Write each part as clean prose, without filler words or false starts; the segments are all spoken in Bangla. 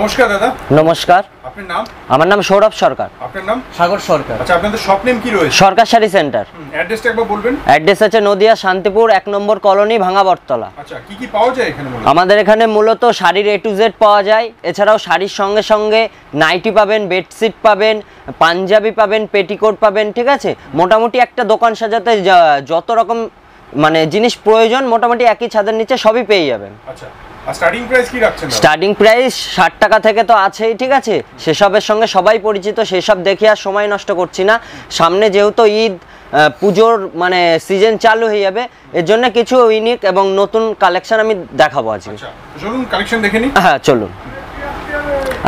নমস্কার দাদা। নমস্কার। আপনার নাম? আমার নাম সৌরভ সরকার। আপনার নাম? সাগর সরকার। আচ্ছা, আপনাদের শপ নেম কি রয়েছে? সরকার শাড়ি সেন্টার। অ্যাড্রেসটা একবার বলবেন। অ্যাড্রেস আছে নদিয়া শান্তিপুর 1 নম্বর কলোনি, ভাঙা বটতলা। আচ্ছা, কি কি পাওয়া যায় এখানে? আমাদের এখানে মূলত শাড়ির A to Z পাওয়া যায়। এছাড়াও শাড়ির সঙ্গে সঙ্গে নাইটি পাবেন, বেডশিট পাবেন, পাঞ্জাবি পাবেন, পেটিকোট পাবেন। ঠিক আছে, মোটামুটি একটা দোকান সাজাতে যত রকম মানে জিনিস প্রয়োজন মোটামুটি একই ছাদের নিচে সবই পেয়ে যাবেন। আচ্ছা, আর স্টার্টিং প্রাইস কি রাখছেন? স্টার্টিং প্রাইস 60 টাকা থেকে তো আছেই। ঠিক আছে, সেসবের সঙ্গে সবাই পরিচিত, সেসব দেখে আর সময় নষ্ট করছি না। সামনে যেহেতু ঈদ পুজোর মানে সিজন চালু হয়ে যাবে, এর জন্য কিছু ইউনিক এবং নতুন কালেকশন আমি দেখাবো আজকে। আচ্ছা, চলুন কালেকশন দেখে নিই। হ্যাঁ চলুন,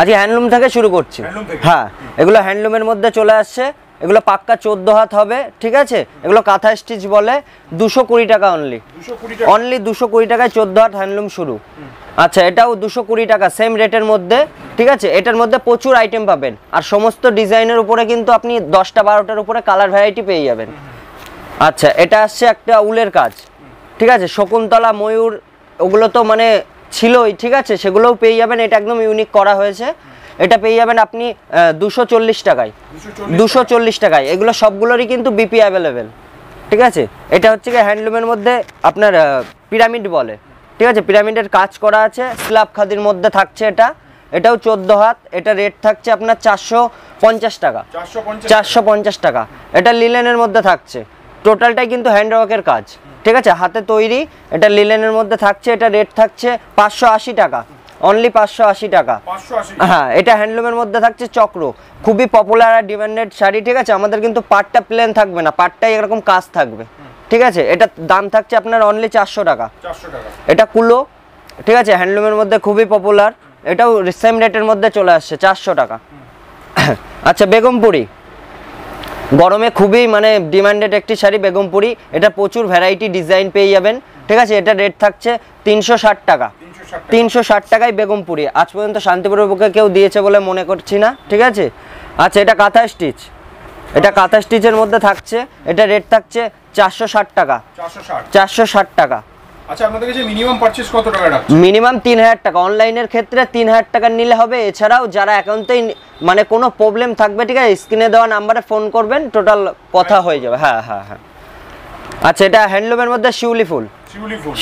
আজকে হ্যান্ডলুম থেকে শুরু করছি। হ্যাঁ, এগুলো হ্যান্ডলুমের মধ্যে চলে আসছে। এগুলো পাক্কা 14 হাত হবে। ঠিক আছে, এগুলো কাঁথা স্টিচ বলে। 220 টাকা অনলি। 220 টাকায় 14 হাত হ্যান্ডলুম শুরু। আচ্ছা, এটাও 220 টাকা, সেম রেটের মধ্যে। ঠিক আছে, এটার মধ্যে প্রচুর আইটেম পাবেন আর সমস্ত ডিজাইনের উপরে কিন্তু আপনি 10টা 12টার উপরে কালার ভ্যারাইটি পেয়ে যাবেন। আচ্ছা, এটা আসছে একটা উলের কাজ। ঠিক আছে, শকুন্তলা, ময়ূর ওগুলো তো মানে ছিলই। ঠিক আছে, সেগুলোও পেয়ে যাবেন। এটা একদম ইউনিক করা হয়েছে। এটা পেয়ে যাবেন আপনি 240 টাকায়। 240 টাকায় এগুলো সবগুলোরই কিন্তু বিপি অ্যাভেলেবেল। ঠিক আছে, এটা হচ্ছে কি হ্যান্ডলুমের মধ্যে আপনার পিরামিড বলে। ঠিক আছে, পিরামিডের কাজ করা আছে, স্ল্যাব খাদির মধ্যে থাকছে। এটাও 14 হাত। এটা রেট থাকছে আপনার 450 টাকা। 450 টাকা। এটা লিলেনের মধ্যে থাকছে। টোটালটাই কিন্তু হ্যান্ডওয়ার্কের কাজ। ঠিক আছে, হাতে তৈরি। এটা লিলেনের মধ্যে থাকছে। এটা রেট থাকছে 580 টাকা, অনলি 580 টাকা। হ্যাঁ, এটা হ্যান্ডলুমের মধ্যে থাকছে চক্র, খুবই পপুলার আর ডিমান্ডেড শাড়ি। ঠিক আছে, আমাদের কিন্তু পাটটা প্লেন থাকবে না, পাটটাই এরকম কাজ থাকবে। ঠিক আছে, এটা দাম থাকছে আপনার অনলি 400 টাকা। এটা কুলো। ঠিক আছে, হ্যান্ডলুমের মধ্যে খুবই পপুলার। এটাও সেম রেটের মধ্যে চলে আসছে 400 টাকা। আচ্ছা, বেগমপুরি গরমে খুবই মানে ডিমান্ডেড একটি শাড়ি বেগমপুরি। এটা প্রচুর ভ্যারাইটি ডিজাইন পেয়ে যাবেন। ঠিক আছে, এটা রেট থাকছে 360 টাকা। 360 টাকায় বেগমপুরি। আজ পর্যন্ত শান্তিপুরের বুকে কেউ দিয়েছে বলে মনে করছি না। ঠিক আছে, আচ্ছা, এটা কাঁথা স্টিচ। এটা কাঁথা স্টিচের মধ্যে থাকছে। এটা রেট থাকছে 460 টাকা। 460 টাকা। আচ্ছা, আপনাদের কাছে মিনিমাম পারচেজ কত টাকা রাখছেন? মিনিমাম 3000 টাকা। অনলাইনের ক্ষেত্রে 3000 টাকা নিলে হবে। এছাড়াও যারা অ্যাকাউন্টেই মানে কোনো প্রবলেম থাকবে, ঠিক আছে, স্ক্রিনে দেওয়া নাম্বারে ফোন করবেন, টোটাল কথা হয়ে যাবে। হ্যাঁ হ্যাঁ হ্যাঁ। আচ্ছা, এটা হ্যান্ডলুমের মধ্যে শিউলি ফুল।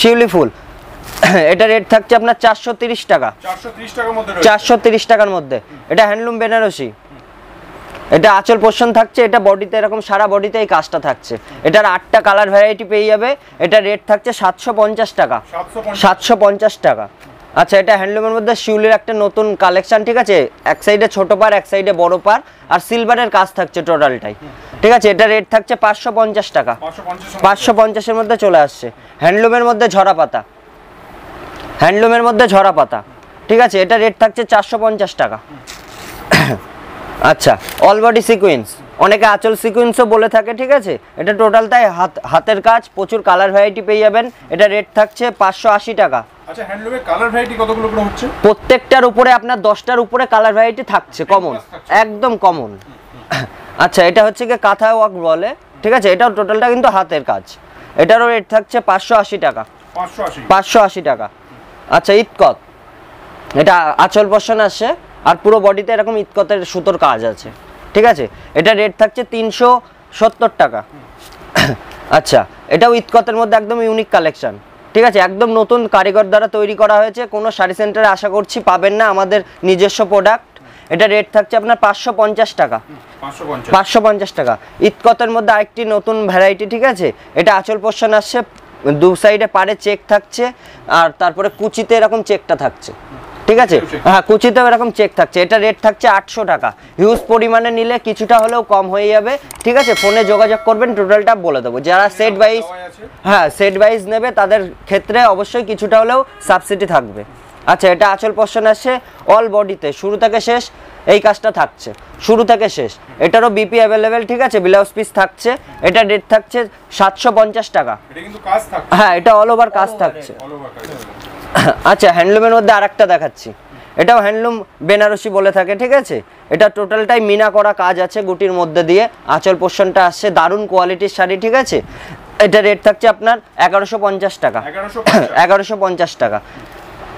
শিউলি ফুল এটা রেট থাকছে আপনার 430 টাকা। 430 টাকার মধ্যে। এটা হ্যান্ডলুম বেনারসি। এটা আঁচল পোর্শন থাকছে। এটা বডিতে এরকম সারা বডিতে এই কাজটা থাকছে। এটার 8টা কালার ভ্যারাইটি পেয়ে যাবে। এটা রেট থাকছে 750 টাকা। 750 টাকা। আচ্ছা, এটা হ্যান্ডলুমের মধ্যে শিউলির একটা নতুন কালেকশন। ঠিক আছে, এক সাইডে ছোট পার, এক সাইডে বড় পার, আর সিলভারের কাজ থাকছে টোটালটাই। ঠিক আছে, এটা রেট থাকছে 550 টাকা। 550-এর মধ্যে চলে আসছে। হ্যান্ডলুমের মধ্যে ঝরা পাতা। হ্যান্ডলুমের মধ্যে ঝরা পাতা। ঠিক আছে, এটা রেট থাকছে 450 টাকা। আচ্ছা, অল বডি সিকোয়েন্স, অনেকে আঁচল সিকোয়েন্সও বলে থাকে। ঠিক আছে, এটা টোটাল তাই হাতের কাজ, প্রচুর কালার ভ্যারাইটি পেয়ে যাবেন। এটা রেট থাকছে 580 টাকা। আচ্ছা, হ্যান্ডলুমের কালার ভ্যারাইটি কতগুলো করে হচ্ছে? প্রত্যেকটার উপরে আপনার 10টার উপরে কালার ভ্যারাইটি থাকছে, কমন, একদম কমন। আচ্ছা, এটা হচ্ছে কি কাঁথা ওয়ার্ক বলে। ঠিক আছে, এটাও টোটালটা কিন্তু হাতের কাজ। এটারও রেট থাকছে 580 টাকা। 580 টাকা। আচ্ছা, ইতকত, এটা আঁচল পোর্শন আসছে আর পুরো বডিতে এরকম ইতকতের সুতোর কাজ আছে। ঠিক আছে, এটা রেট থাকছে 370 টাকা। আচ্ছা, এটাও ইতকতের মধ্যে একদম ইউনিক কালেকশন। ঠিক আছে, একদম নতুন কারিগর দ্বারা তৈরি করা হয়েছে। কোনো শাড়ি সেন্টারে আশা করছি পাবেন না, আমাদের নিজস্ব প্রোডাক্ট। এটা রেট থাকছে আপনার 550 টাকা। 550 টাকা। ইতকতের মধ্যে আরেকটি নতুন ভ্যারাইটি। ঠিক আছে, এটা আঁচল পোর্শন আসছে, দু সাইডে পাড়ে চেক থাকছে আর তারপরে কুচিতে এরকম চেকটা থাকছে। ঠিক আছে, হ্যাঁ, কুচিতেও এরকম চেক থাকছে। এটা রেট থাকছে 800 টাকা। হিউজ পরিমাণে নিলে কিছুটা হলেও কম হয়ে যাবে। ঠিক আছে, ফোনে যোগাযোগ করবেন, টোটালটা বলে দেবো। যারা সেট ওয়াইজ, হ্যাঁ, সেট ওয়াইজ নেবে তাদের ক্ষেত্রে অবশ্যই কিছুটা হলেও সাবসিডি থাকবে। আচ্ছা, এটা আঁচল পোর্শন আসছে অল বডিতে, শুরু থেকে শেষ এই কাজটা থাকছে, শুরু থেকে শেষ। এটারও বিপি অ্যাভেলেবেল। ঠিক আছে, ব্লাউজ পিস থাকছে। এটা রেট থাকছে 750 টাকা। হ্যাঁ, এটা অল ওভার কাজ থাকছে। আচ্ছা, হ্যান্ডলুমের মধ্যে আরেকটা দেখাচ্ছি। এটাও হ্যান্ডলুম বেনারসি বলে থাকে। ঠিক আছে, এটা টোটালটাই মিনা করা কাজ আছে গুটির মধ্যে দিয়ে। আঁচল পোর্শনটা আসছে, দারুণ কোয়ালিটির শাড়ি। ঠিক আছে, এটা রেট থাকছে আপনার 1150 টাকা। 1150 টাকা।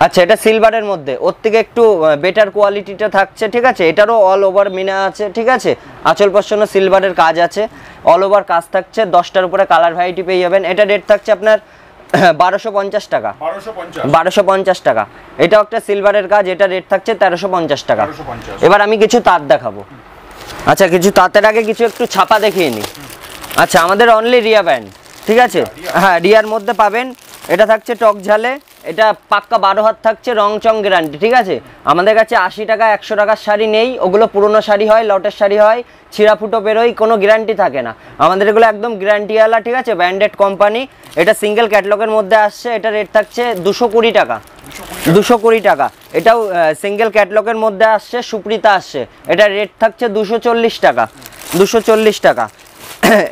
আচ্ছা এটা সিলভারের মধ্যে, ওর থেকে একটু বেটার কোয়ালিটিটা থাকছে, ঠিক আছে। এটারও অল ওভার মিনা আছে, ঠিক আছে। আঁচল পশনে সিলভারের কাজ আছে, অল ওভার কাজ থাকছে, 10টার উপরে কালার ভ্যারাইটি পেয়ে যাবেন। এটা রেট থাকছে আপনার 1250 টাকা, 1250 টাকা। এটাও একটা সিলভারের কাজ, এটা রেট থাকছে 1350 টাকা। এবার আমি কিছু তাঁত দেখাবো। আচ্ছা কিছু তাঁতের আগে কিছু একটু ছাপা দেখিয়ে নিই। আচ্ছা আমাদের অনলি রিয়া ব্যান্ড, ঠিক আছে। হ্যাঁ রিয়ার মধ্যে পাবেন। এটা থাকছে টক ঝালে, এটা পাক্কা 12 হাত থাকছে, রং চং গ্যারান্টি, ঠিক আছে। আমাদের কাছে 80 টাকা 100 টাকার শাড়ি নেই, ওগুলো পুরনো শাড়ি হয়, লটের শাড়ি হয়, ছিঁড়া ফুটো বেরোয়, কোনো গ্যারান্টি থাকে না। আমাদের এগুলো একদম গ্যারান্টিওয়ালা, ঠিক আছে, ব্র্যান্ডেড কোম্পানি। এটা সিঙ্গেল ক্যাটালগের মধ্যে আসছে, এটা রেট থাকছে 220 টাকা, 220 টাকা। এটাও সিঙ্গেল ক্যাটালগের মধ্যে আসছে, সুপ্রিতা আসছে, এটা রেট থাকছে 240 টাকা, 240 টাকা।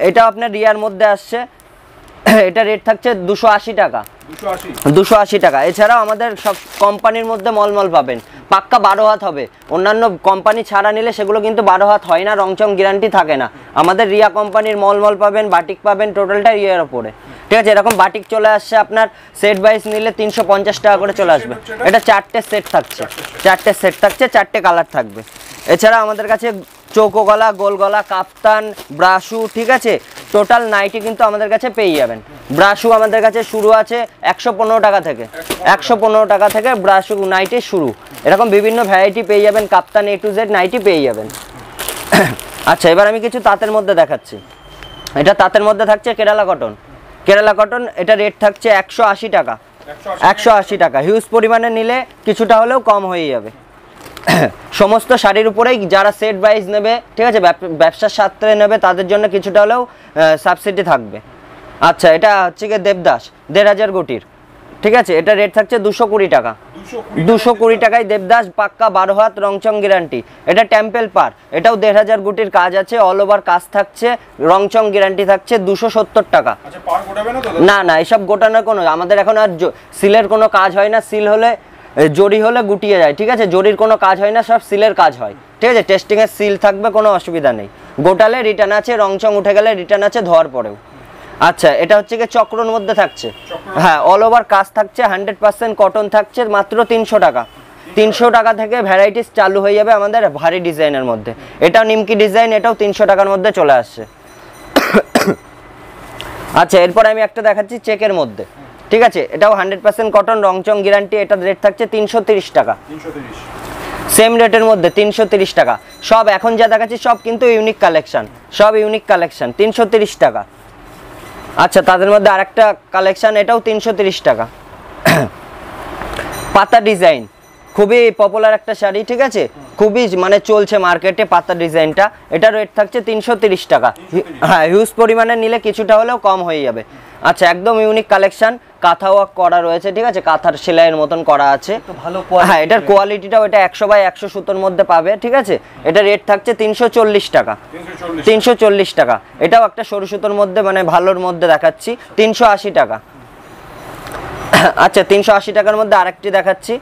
এটাও আপনার রিয়ার মধ্যে আসছে, এটা রেট থাকছে 280 টাকা, 280 টাকা। এছাড়াও আমাদের সব কোম্পানির মধ্যে মলমল পাবেন, পাক্কা 12 হাত হবে। অন্যান্য কোম্পানি ছাড়া নিলে সেগুলো কিন্তু 12 হাত হয় না, রংচং গ্যারান্টি থাকে না। আমাদের রিয়া কোম্পানির মলমল পাবেন, বাটিক পাবেন, টোটালটা রিয়ার ওপরে, ঠিক আছে। এরকম বাটিক চলে আসছে আপনার সেট ওয়াইজ নিলে 350 টাকা করে চলে আসবে। এটা 4টে সেট থাকছে, 4টে সেট থাকছে, 4টে কালার থাকবে। এছাড়া আমাদের কাছে চৌকো গলা, গোল গলা, কাপ্তান, ব্রাশু, ঠিক আছে, টোটাল নাইটি কিন্তু আমাদের কাছে পেয়ে যাবেন। ব্রাশু আমাদের কাছে শুরু আছে 115 টাকা থেকে, 115 টাকা থেকে ব্রাশু নাইটি শুরু। এরকম বিভিন্ন ভ্যারাইটি পেয়ে যাবেন, কাপ্তান A to Z নাইটি পেয়ে যাবেন। আচ্ছা এবার আমি কিছু তাঁতের মধ্যে দেখাচ্ছি। এটা তাঁতের মধ্যে থাকছে কেরালা কটন, কেরালা কটন, এটা রেট থাকছে 180 টাকা, 180 টাকা। হিউজ পরিমাণে নিলে কিছুটা হলেও কম হয়ে যাবে। সমস্ত শাড়ির উপরেই যারা সেট ওয়াইজ নেবে, ঠিক আছে, ব্যবসার স্বার্থে নেবে, তাদের জন্য কিছুটা হলেও সাবসিডি থাকবে। আচ্ছা এটা হচ্ছে কি দেবদাস 1500 গুটির, ঠিক আছে, এটা রেট থাকছে 220 টাকা, 220 টাকায় দেবদাস, পাক্কা 12 হাত, রংচং গ্যারান্টি। এটা টেম্পেল পার, এটাও 1500 গুটির কাজ আছে, অল ওভার কাজ থাকছে, রংচং গ্যারান্টি থাকছে, 270 টাকা। না না এসব গোটানোর কোনো, আমাদের এখন আর সিলের কোনো কাজ হয় না। সিল হলে, জরি হলে গুটিয়ে যায়, ঠিক আছে, জরির কোনো কাজ হয় না, সব সিলের কাজ হয়, ঠিক আছে। টেস্টিংয়ের সিল থাকবে, কোনো অসুবিধা নেই। গোটালে রিটার্ন আছে, রংচং উঠে গেলে রিটার্ন আছে, ধোয়ার পরেও। আচ্ছা এটা হচ্ছে কি চক্রর মধ্যে থাকছে, হ্যাঁ অল ওভার কাজ থাকছে, 100% কটন থাকছে, মাত্র 300 টাকা। 300 টাকা থেকে ভ্যারাইটিস চালু হয়ে যাবে আমাদের ভারী ডিজাইনের মধ্যে। এটাও নিমকি ডিজাইন, এটাও 300 টাকার মধ্যে চলে আসছে। আচ্ছা এরপর আমি একটা দেখাচ্ছি চেকের মধ্যে, ঠিক আছে, এটাও 100% কটন, রংচং গ্যারান্টি। এটা রেট থাকছে 330 টাকা, সেম রেটের মধ্যে 330 টাকা। সব এখন যা দেখাচ্ছি সব কিন্তু ইউনিক কালেকশন, সব ইউনিক কালেকশন, 330 টাকা। আচ্ছা তাদের মধ্যে আরেকটা কালেকশন, এটাও 330 টাকা। পাতা ডিজাইন, খুবই পপুলার একটা শাড়ি, ঠিক আছে, খুবই মানে চলছে মার্কেটে পাতা ডিজাইনটা। এটা রেট থাকছে 330 টাকা। হ্যাঁ হিউজ পরিমাণে নিলে কিছুটা হলেও কম হয়ে যাবে। আচ্ছা একদম ইউনিক কালেকশন, কাঁথা ওয়ার্ক করা রয়েছে, ঠিক আছে, কাঁথার সেলাইয়ের মতন করা আছে, ভালো। হ্যাঁ এটার কোয়ালিটিটাও, এটা 100/100 সুতোর মধ্যে পাবে, ঠিক আছে। এটা রেট থাকছে 340 টাকা, 340 টাকা। এটাও একটা সরু সুতোর মধ্যে, মানে ভালোর মধ্যে দেখাচ্ছি, 380 টাকা। আচ্ছা 380 টাকার মধ্যে আরেকটি দেখাচ্ছি,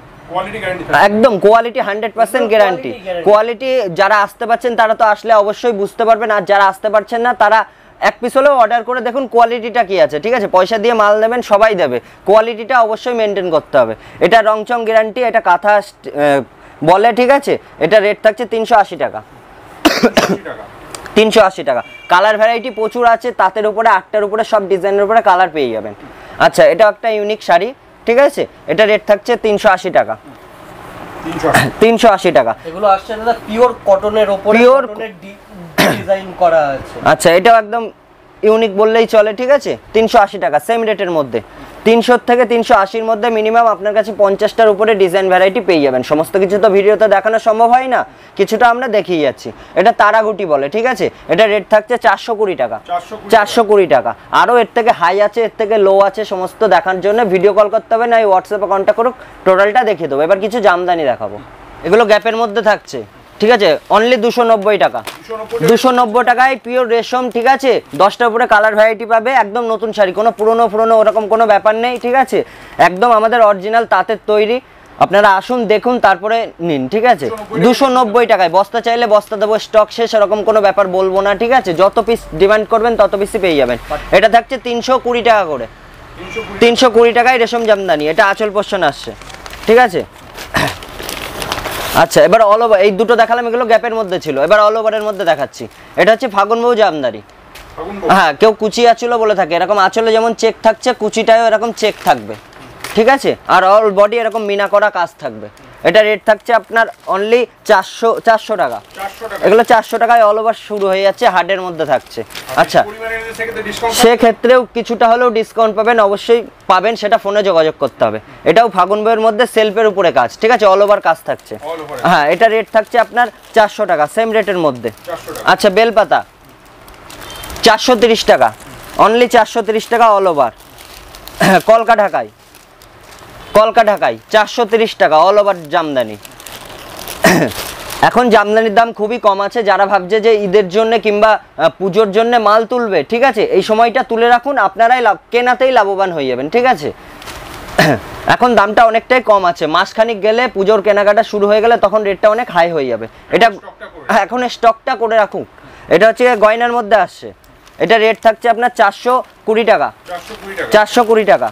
একদম কোয়ালিটি 100% গ্যারান্টি। কোয়ালিটি যারা আসতে পারছেন তারা তো আসলে অবশ্যই বুঝতে পারবেন, আর যারা আসতে পারছেন না তারা এক পিস হলেও অর্ডার করে দেখুন কোয়ালিটিটা কি আছে, ঠিক আছে। পয়সা দিয়ে মাল নেবেন, সবাই দেবে, কোয়ালিটিটা অবশ্যই মেনটেন করতে হবে। এটা রংচং গ্যারান্টি, এটা কাঁথা বলে, ঠিক আছে। এটা রেট থাকছে 380 টাকা, 380 টাকা। কালার ভ্যারাইটি প্রচুর আছে, তাঁতের উপরে 8টার উপরে সব ডিজাইনের উপরে কালার পেয়ে যাবেন। আচ্ছা এটা একটা ইউনিক শাড়ি, ঠিক আছে, এটা রেট থাকছে 380 টাকা, 380 টাকা। এগুলো আসছে দাদা পিওর কটনের উপরে, পিওর ডিজাইন করা আছে। আচ্ছা এটাও একদম ইউনিক বললেই চলে, ঠিক আছে, 380 টাকা, সেম রেটের মধ্যে। 300 থেকে 380-র মধ্যে মিনিমাম আপনার কাছে 50টার উপরে ডিজাইন ভ্যারাইটি পেয়ে যাবেন। সমস্ত কিছু তো ভিডিওতে দেখানো সম্ভব হয় না, কিছুটা আমরা দেখিয়ে যাচ্ছি। এটা তারাগুটি বলে, ঠিক আছে, এটা রেট থাকছে 420 টাকা, 420 টাকা। আরও এর থেকে হাই আছে, এর থেকে লো আছে, সমস্ত দেখার জন্য ভিডিও কল করতে হবে, না এই হোয়াটসঅ্যাপে কন্ট্যাক্ট করুক, টোটালটা দেখিয়ে দেবো। এবার কিছু জামদানি দেখাবো, এগুলো গ্যাপের মধ্যে থাকছে, ঠিক আছে, অনলি 290 টাকা, 290 টাকায় পিওর রেশম, ঠিক আছে। 10টার উপরে কালার ভ্যারাইটি পাবে, একদম নতুন শাড়ি, কোনো পুরনো ওরকম কোনো ব্যাপার নেই, ঠিক আছে। একদম আমাদের অরিজিনাল তাঁতের তৈরি। আপনারা আসুন দেখুন তারপরে নিন, ঠিক আছে। 290 টাকায়, বস্তা চাইলে বস্তা দেবো, স্টক শেষ এরকম কোনো ব্যাপার বলবো না, ঠিক আছে। যত পিস ডিমান্ড করবেন তত পিসই পেয়ে যাবেন। এটা থাকছে 320 টাকা করে, 320 টাকায় রেশম জামদানি। এটা আঁচল পোষণ আসছে, ঠিক আছে। আচ্ছা, এবার অল ওভার, এই দুটো দেখালাম, এগুলো গ্যাপের মধ্যে ছিল, এবার অল ওভারের মধ্যে দেখাচ্ছি। এটা হচ্ছে ফাগুনবাবু জামদানি। হ্যাঁ, কেউ কুচি আঁচলও বলে থাকে, এরকম আঁচলে যেমন চেক থাকছে কুচিটায়ও এরকম চেক থাকবে, ঠিক আছে। আর অল বডি এরকম মিনা করা কাজ থাকবে। এটা রেট থাকছে আপনার অনলি 400 টাকা। এগুলো 400 টাকায় অল ওভার শুরু হয়ে যাচ্ছে, হার্ডের মধ্যে থাকছে। আচ্ছা, সেক্ষেত্রেও কিছুটা হলেও ডিসকাউন্ট পাবেন, অবশ্যই পাবেন, সেটা ফোনে যোগাযোগ করতে হবে। এটাও ফাগুন বইয়ের মধ্যে সেলফের উপরে কাজ, ঠিক আছে, অল ওভার কাজ থাকছে। হ্যাঁ, এটা রেট থাকছে আপনার 400 টাকা, সেম রেটের মধ্যে। আচ্ছা, বেলপাতা 430 টাকা, অনলি 430 টাকা অল ওভার। কলকা ঢাকায় 430 টাকা অল ওভার জামদানি। এখন জামদানির দাম খুবই কম আছে, যারা ভাবছে যে ঈদের জন্য কিংবা পুজোর জন্য মাল তুলবে, ঠিক আছে, এই সময়টা তুলে রাখুন, আপনারাই কেনাতেই লাভবান হয়ে যাবেন, ঠিক আছে। এখন দামটা অনেকটাই কম আছে, মাসখানিক গেলে পুজোর কেনাকাটা শুরু হয়ে গেলে তখন রেটটা অনেক হাই হয়ে যাবে। এটা এখন স্টকটা করে রাখুন। এটা হচ্ছে গয়নার মধ্যে আসছে, এটা রেট থাকছে আপনার 420 টাকা। 420 টাকা।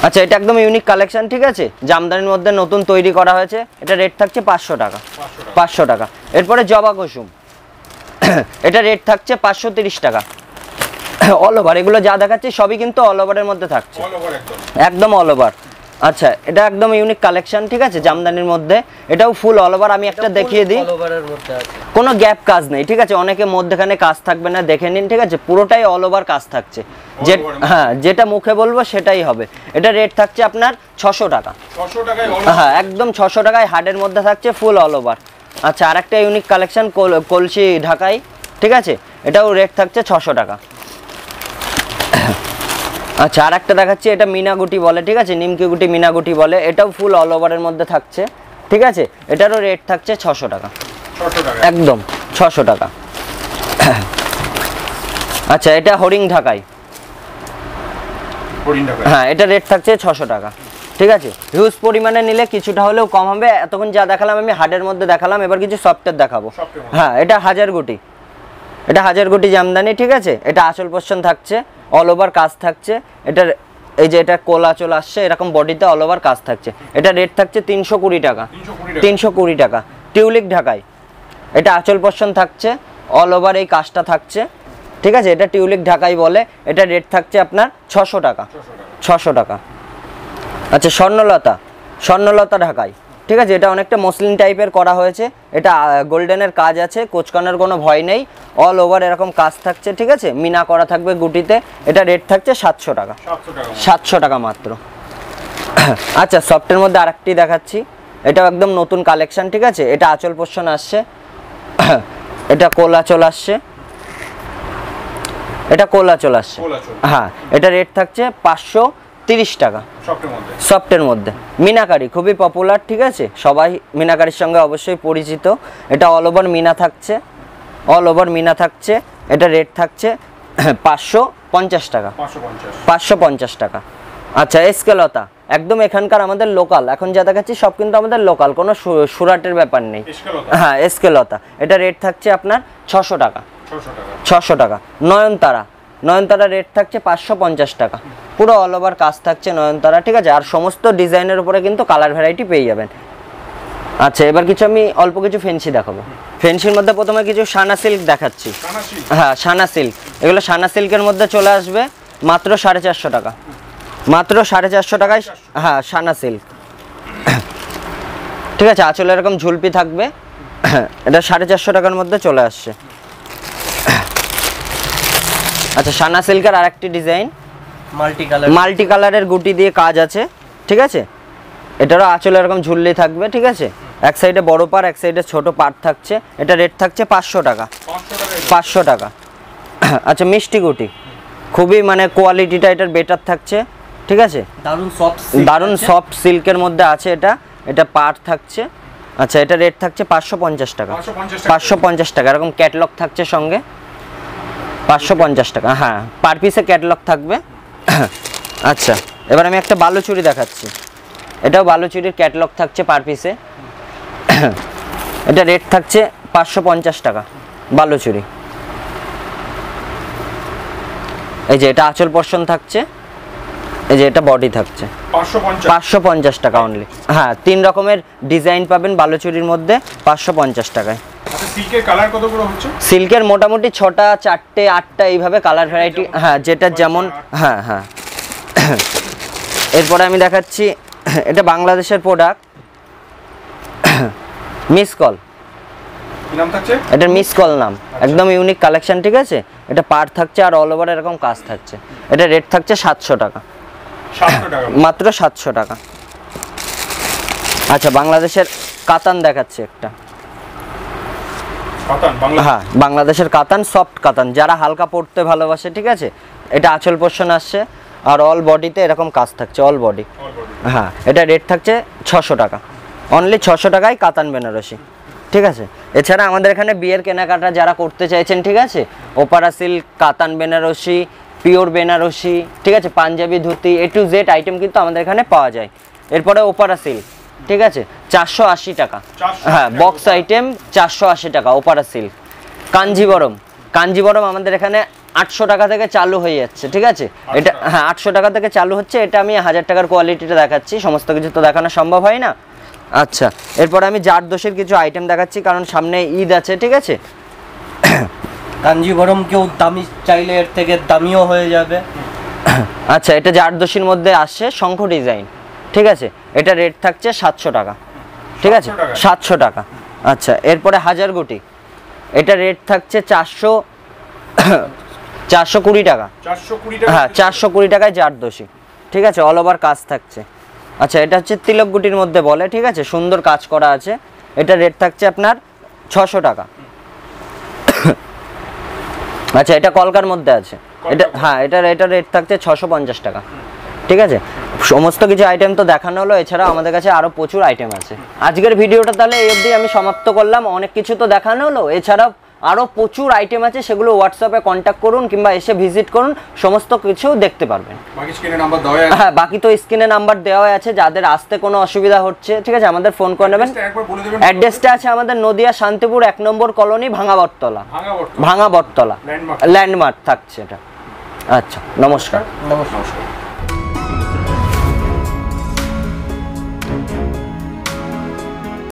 আচ্ছা, এটা একদম ইউনিক কালেকশন, ঠিক আছে, জামদানির মধ্যে নতুন তৈরি করা হয়েছে। এটা রেট থাকছে 500 টাকা। 500 টাকা। এরপরে জবা কুসুম, এটা রেট থাকছে 530 টাকা অল ওভার। এগুলো যা দেখাচ্ছি সবই কিন্তু অল ওভারের মধ্যে থাকছে, একদম অল ওভার। আচ্ছা, এটা একদম ইউনিক কালেকশন, ঠিক আছে, জামদানির মধ্যে। এটাও ফুল অল ওভার। আমি একটা দেখিয়ে দিই, কোনো গ্যাপ কাজ নেই, ঠিক আছে, অনেকে মধ্যখানে কাজ থাকবে না, দেখে নিন, ঠিক আছে, পুরোটাই অল ওভার কাজ থাকছে। হ্যাঁ, যেটা মুখে বলবো সেটাই হবে। এটা রেট থাকছে আপনার 600 টাকা। হ্যাঁ, একদম 600 টাকায় হার্ডের মধ্যে থাকছে, ফুল অল ওভার। আচ্ছা, আর একটা ইউনিক কালেকশন কলসি ঢাকাই, ঠিক আছে, এটাও রেট থাকছে 600 টাকা। আচ্ছা, আর একটা দেখাচ্ছি, এটা মিনাগুটি বলে, ঠিক আছে, নিমকি গুটি মিনাগুটি বলে, এটাও ফুল অল ওভারের মধ্যে থাকছে, ঠিক আছে, এটারও রেট থাকছে 600 টাকা, একদম 600 টাকা। আচ্ছা, এটা হরিং ঢাকাই, হ্যাঁ, এটা রেট থাকছে 600 টাকা, ঠিক আছে। হিউজ পরিমাণে নিলে কিছুটা হলেও কম হবে। এতক্ষণ যা দেখালাম আমি হার্ডের মধ্যে দেখালাম, এবার কিছু সফটের দেখাবো। হ্যাঁ, এটা হাজার গুটি জামদানি, ঠিক আছে, এটা আঁচল পোর্শন থাকছে, অল ওভার কাজ থাকছে। এটার এই যে এটা কোলা চলে আসছে, এরকম বডিতে অল ওভার কাজ থাকছে। এটা রেট থাকছে 320 টাকা। 320 টাকা। টিউলিক ঢাকাই, এটা আঁচল পোর্শন থাকছে, অল ওভার এই কাজটা থাকছে, ঠিক আছে, এটা টিউলিক ঢাকাই বলে। এটা রেট থাকছে আপনার 600 টাকা। 600 টাকা। আচ্ছা, স্বর্ণলতা ঢাকাই, ঠিক আছে, এটা অনেকটা মসলিন টাইপের করা হয়েছে। এটা গোল্ডেনের কাজ আছে, কোচকানোর কোনো ভয় নেই, অল ওভার এরকম কাজ থাকছে, ঠিক আছে, মিনা করা থাকবে গুটিতে। এটা রেট থাকছে 700 টাকা। 700 টাকা মাত্র। আচ্ছা, সফটের মধ্যে আরেকটি দেখাচ্ছি, এটাও একদম নতুন কালেকশন, ঠিক আছে, এটা আঁচল পোর্শন আসছে, এটা কোলা চলে আসছে, এটা কোলা চলে আসছে। হ্যাঁ, এটা রেট থাকছে 530 টাকা সফটের মধ্যে। মিনাকারি খুবই পপুলার, ঠিক আছে, সবাই মিনাকারির সঙ্গে অবশ্যই পরিচিত। এটা অল ওভার মিনা থাকছে, এটা রেট থাকছে 550 টাকা। 550 টাকা। আচ্ছা, এসকেলতা একদম এখানকার আমাদের লোকাল, এখন যা দেখাচ্ছি সব কিন্তু আমাদের লোকাল, কোনো সুরাটের ব্যাপার নেই। হ্যাঁ, এসকেলতা, এটা রেট থাকছে আপনার 600 টাকা। 600 টাকা। নয়নতারা রেট থাকছে 550 টাকা। পুরো অল ওভার কাজ থাকছে নয়নতারা, ঠিক আছে, আর সমস্ত ডিজাইনের উপরে কিন্তু কালার ভ্যারাইটি পেয়ে যাবেন। আচ্ছা, এবার আমি অল্প কিছু ফেন্সি দেখাবো। ফেন্সির মধ্যে প্রথমে কিছু সানা সিল্ক দেখাচ্ছি। হ্যাঁ, সানা সিল্ক, এগুলো সানা সিল্কের মধ্যে চলে আসবে মাত্র 450 টাকা। মাত্র 450 টাকায়, হ্যাঁ, সানা সিল্ক, ঠিক আছে, আঁচলে এরকম ঝুলপি থাকবে। এটা 450 টাকার মধ্যে চলে আসছে। আচ্ছা, সানা সিল্কের আরেকটি ডিজাইন, মাল্টি কালারের গুটি দিয়ে কাজ আছে, ঠিক আছে, এটারও আঁচলে এরকম ঝুললি থাকবে, ঠিক আছে, এক সাইডে বড় পার, এক সাইডে ছোট পার থাকছে। এটা রেট থাকছে 500 টাকা। 500 টাকা। আচ্ছা, মিষ্টি গুটি, খুবই মানে কোয়ালিটিটা এটার বেটার থাকছে, ঠিক আছে, দারুণ সফট সিল্কের মধ্যে আছে। এটা পার থাকছে। আচ্ছা, এটা রেট থাকছে 550 টাকা। 550 টাকা। এরকম ক্যাটলগ থাকছে সঙ্গে, 550 টাকা। হ্যাঁ, পার পিসে ক্যাটলগ থাকবে। আচ্ছা, এবার আমি একটা বালুচুরি দেখাচ্ছি, এটাও বালুচুরির ক্যাটলগ থাকছে পার পিসে। এটা রেট থাকছে 550 টাকা বালুচুরি। এই যে এটা আঁচল পোর্শন থাকছে, এই যে এটা বডি থাকছে 550 টাকা অনলি। হ্যাঁ 3 রকমের ডিজাইন পাবেন বালুচুরির মধ্যে 550 টাকায়। আচ্ছা সিল্কের কালার কতগুলো হচ্ছে? সিল্কের মোটামুটি 6টা 4টে 8টা এইভাবে কালার ভ্যারাইটি, হ্যাঁ যেটা যেমন, হ্যাঁ হ্যাঁ। এরপরে আমি দেখাচ্ছি, এটা বাংলাদেশের প্রোডাক্ট মিস কল, কি নাম থাকছে? এটা মিস কল নাম, একদম ইউনিক কালেকশন, ঠিক আছে। এটা পার থাকছে আর অল ওভার এরকম কাজ থাকছে। এটা রেট থাকছে 700 টাকা, 700 টাকা মাত্র 700 টাকা। আচ্ছা বাংলাদেশের কাতান দেখাচ্ছে একটা, কাতান বাংলা, হ্যাঁ বাংলাদেশের কাতান, সফট কাতান, যারা হালকা পড়তে ভালোবাসে, ঠিক আছে। এটা আঁচল পোর্শন আসছে আর অল বডিতে এরকম কাজ থাকছে, অল বডি। হ্যাঁ এটা রেট থাকছে 600 টাকা, অনলি 600 টাকায় কাতান বেনারসি, ঠিক আছে। এছাড়া আমাদের এখানে বিয়ের কেনাকাটা যারা করতে চাইছেন, ঠিক আছে, ওপারা সিল্ক, কাতান বেনারসি, পিওর বেনারসি, ঠিক আছে, panjabi dhoti, A to Z item কিন্তু আমাদের এখানে পাওয়া যায়। এরপরে ওপারা সিল্ক, ঠিক আছে, 480 টাকা, হ্যাঁ বক্স আইটেম 480 টাকা ওপারা সিল্ক। কাঞ্জিবরম, কাঞ্জিবরম আমাদের এখানে 800 টাকা থেকে চালু হয়ে যাচ্ছে, ঠিক আছে। এটা হ্যাঁ 800 টাকা থেকে চালু হচ্ছে। এটা আমি 1000 টাকার কোয়ালিটিটা দেখাচ্ছি, সমস্ত কিছু তো দেখানো সম্ভব হয় না। আচ্ছা এরপরে আমি জারদোষের কিছু আইটেম দেখাচ্ছি, কারণ সামনে ঈদ আছে, ঠিক আছে। কাঞ্জিভরম কেউ দামি চাইলে এর থেকে দামিও হয়ে যাবে। আচ্ছা এটা জারদোষীর মধ্যে আসছে শঙ্খ ডিজাইন, ঠিক আছে। এটা রেট থাকছে 700 টাকা, ঠিক আছে, 700 টাকা। আচ্ছা এরপরে হাজার গুটি, এটা রেট থাকছে 420 টাকা, 420 টাকা, হ্যাঁ 420 টাকায় জারদোষী, ঠিক আছে, অল ওভার কাজ থাকছে। আচ্ছা এটা হচ্ছে তিলক গুটির মধ্যে বলে, ঠিক আছে, সুন্দর কাজ করা আছে। এটা রেট থাকছে আপনার 600 টাকা। আচ্ছা এটা কলকার মধ্যে আছে, এটা হ্যাঁ এটা রেট থাকছে 650 টাকা, ঠিক আছে। সমস্ত কিছু আইটেম তো দেখানো হলো, এছাড়া আমাদের কাছে আরো প্রচুর আইটেম আছে। আজকের ভিডিওটা তাহলে এই অবধি আমি সমাপ্ত করলাম। অনেক কিছু তো দেখানো হলো, এছাড়াও আরো প্রচুর আইটেম আছে, সেগুলো হোয়াটসঅ্যাপে কন্ট্যাক্ট করুন কিংবা এসে ভিজিট করুন, সমস্ত কিছু দেখতে পারবেন। বাকি স্ক্রিনে নাম্বার দেওয়া আছে, হ্যাঁ বাকি তো স্ক্রিনে নাম্বার দেওয়া আছে, যাদের আসতে কোনো অসুবিধা হচ্ছে, ঠিক আছে, আমাদের ফোন করে নেবেন। অ্যাড্রেসটা আছে আমাদের নদিয়া শান্তিপুর 1 নম্বর কলোনি, ভাঙা বটতলা ল্যান্ডমার্ক থাকছে এটা। আচ্ছা নমস্কার। নমস্কার।